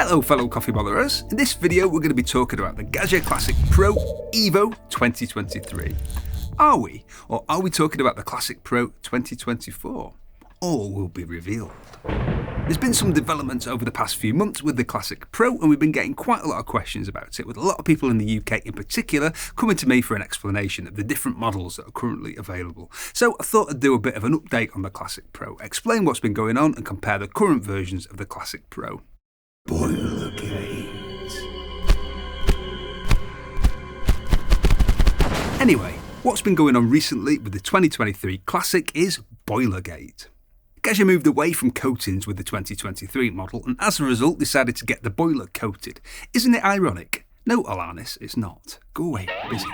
Hello fellow coffee botherers, in this video we're going to be talking about the Gaggia Classic Pro Evo 2023. Are we? Or are we talking about the Classic Pro 2024? All will be revealed. There's been some developments over the past few months with the Classic Pro and we've been getting quite a lot of questions about it, with a lot of people in the UK in particular coming to me for an explanation of the different models that are currently available. So I thought I'd do a bit of an update on the Classic Pro, explain what's been going on and compare the current versions of the Classic Pro. Boilergate. Anyway, what's been going on recently with the 2023 Classic is Boilergate. Gaggia moved away from coatings with the 2023 model and as a result decided to get the boiler coated. Isn't it ironic? No, Alanis, it's not. Go away, busy.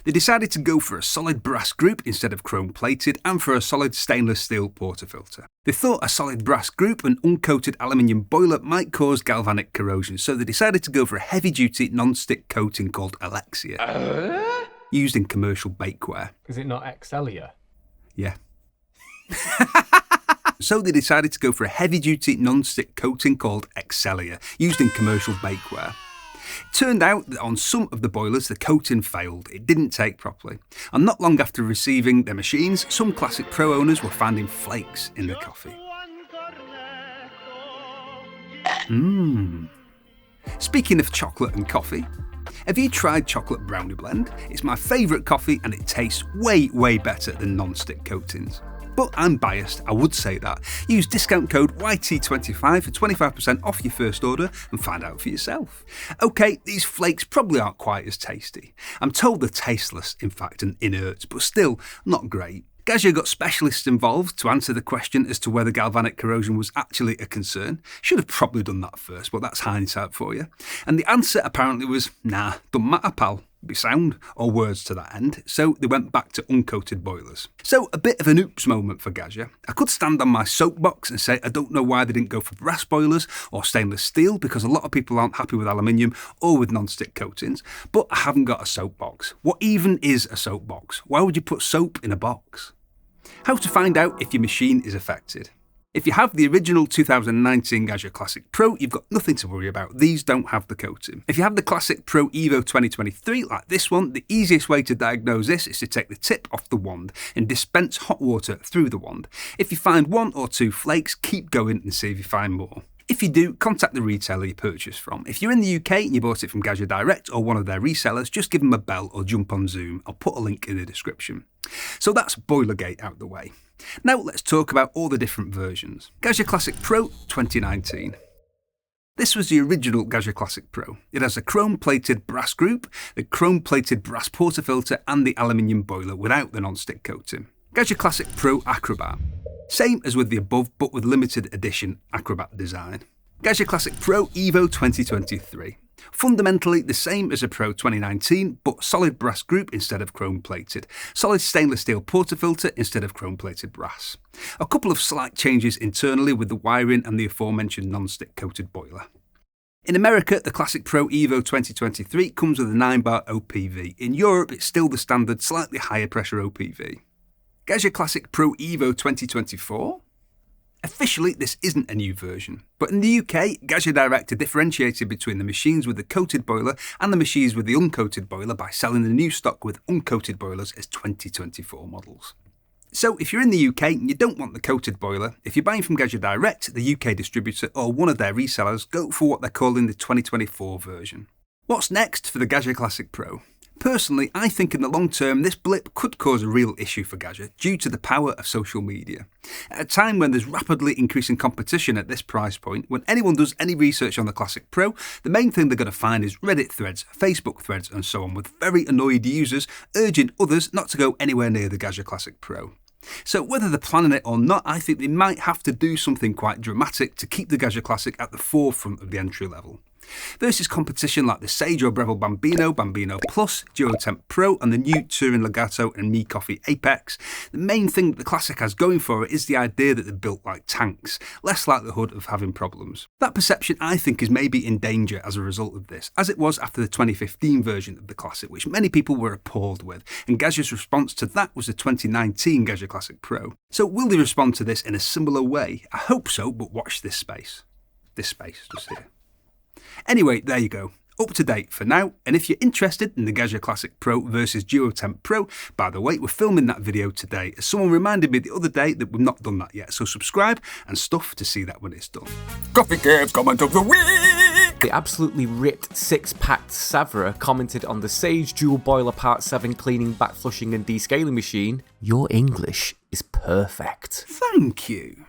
They decided to go for a solid brass group instead of chrome plated and for a solid stainless steel portafilter. They thought a solid brass group and uncoated aluminium boiler might cause galvanic corrosion, so they decided to go for a heavy duty non-stick coating called Lavalier, used in commercial bakeware. Is it not Excelia? Yeah. So they decided to go for a heavy-duty non-stick coating called Excelia, used in commercial bakeware. It turned out that on some of the boilers the coating failed, it didn't take properly. And not long after receiving their machines, some Classic Pro owners were finding flakes in the coffee. Speaking of chocolate and coffee, have you tried chocolate brownie blend? It's my favourite coffee and it tastes way better than non-stick coatings. But I'm biased, I would say that. Use discount code YT25 for 25% off your first order and find out for yourself. Okay, these flakes probably aren't quite as tasty. I'm told they're tasteless, in fact, and inert, but still not great. Gaggia got specialists involved to answer the question as to whether galvanic corrosion was actually a concern. Should have probably done that first, but that's hindsight for you. And the answer apparently was, nah, don't matter pal. Be sound, or words to that end, so they went back to uncoated boilers. So a bit of an oops moment for Gaggia. I could stand on my soapbox and say I don't know why they didn't go for brass boilers or stainless steel, because a lot of people aren't happy with aluminium or with non-stick coatings, but I haven't got a soapbox. What even is a soapbox? Why would you put soap in a box? How to find out if your machine is affected. If you have the original 2019 Gaggia Classic Pro, you've got nothing to worry about. These don't have the coating. If you have the Classic Pro Evo 2023, like this one, the easiest way to diagnose this is to take the tip off the wand and dispense hot water through the wand. If you find one or two flakes, keep going and see if you find more. If you do, contact the retailer you purchased from. If you're in the UK and you bought it from Gaggia Direct or one of their resellers, just give them a bell or jump on Zoom. I'll put a link in the description. So that's Boilergate out the way. Now let's talk about all the different versions. Gaggia Classic Pro 2019. This was the original Gaggia Classic Pro. It has a chrome-plated brass group, the chrome-plated brass portafilter and the aluminium boiler without the non-stick coating. Gaggia Classic Pro Acrobat. Same as with the above, but with limited edition Acrobat design. Gaggia Classic Pro Evo 2023. Fundamentally the same as a Pro 2019, but solid brass group instead of chrome plated. Solid stainless steel portafilter instead of chrome plated brass. A couple of slight changes internally with the wiring and the aforementioned non-stick coated boiler. In America, the Classic Pro Evo 2023 comes with a 9-bar OPV. In Europe, it's still the standard, slightly higher pressure OPV. Gaggia Classic Pro Evo 2024? Officially, this isn't a new version, but in the UK, Gaggia Direct differentiated between the machines with the coated boiler and the machines with the uncoated boiler by selling the new stock with uncoated boilers as 2024 models. So if you're in the UK and you don't want the coated boiler, if you're buying from Gaggia Direct, the UK distributor or one of their resellers, go for what they're calling the 2024 version. What's next for the Gaggia Classic Pro? Personally, I think in the long term this blip could cause a real issue for Gaggia due to the power of social media. At a time when there's rapidly increasing competition at this price point, when anyone does any research on the Classic Pro, the main thing they're going to find is Reddit threads, Facebook threads and so on, with very annoyed users urging others not to go anywhere near the Gaggia Classic Pro. So whether they're planning it or not, I think they might have to do something quite dramatic to keep the Gaggia Classic at the forefront of the entry level. Versus competition like the Sage or Breville Bambino, Bambino Plus, Duotemp Pro and the new Turin Legato and Me Coffee Apex, the main thing that the Classic has going for it is the idea that they're built like tanks, less likelihood of having problems. That perception I think is maybe in danger as a result of this, as it was after the 2015 version of the Classic, which many people were appalled with, and Gaggia's response to that was the 2019 Gaggia Classic Pro. So will they respond to this in a similar way? I hope so, but watch this space. This space, just here. Anyway, there you go. Up to date for now, and if you're interested in the Gaggia Classic Pro versus Duotemp Pro, by the way, we're filming that video today, as someone reminded me the other day that we've not done that yet, so subscribe and stuff to see that when it's done. Coffee Cave's comment of the week! The absolutely ripped 6-packed Savra commented on the Sage Dual Boiler Part 7 cleaning, back flushing and descaling machine. Your English is perfect. Thank you.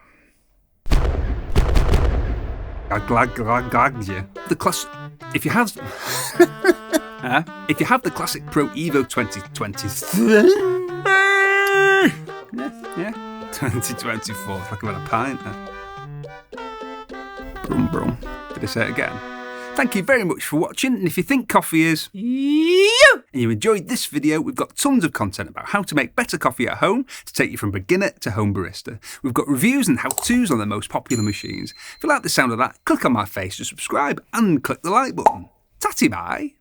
Gaggia. The class. If you have the Classic Pro Evo 2020, yeah, 2024, it's like about a pint. Brum brum. Did I say it again? Thank you very much for watching, and if you think coffee is and you enjoyed this video, we've got tons of content about how to make better coffee at home to take you from beginner to home barista. We've got reviews and how-tos on the most popular machines. If you like the sound of that, click on my face to subscribe and click the like button. Tatty Bye!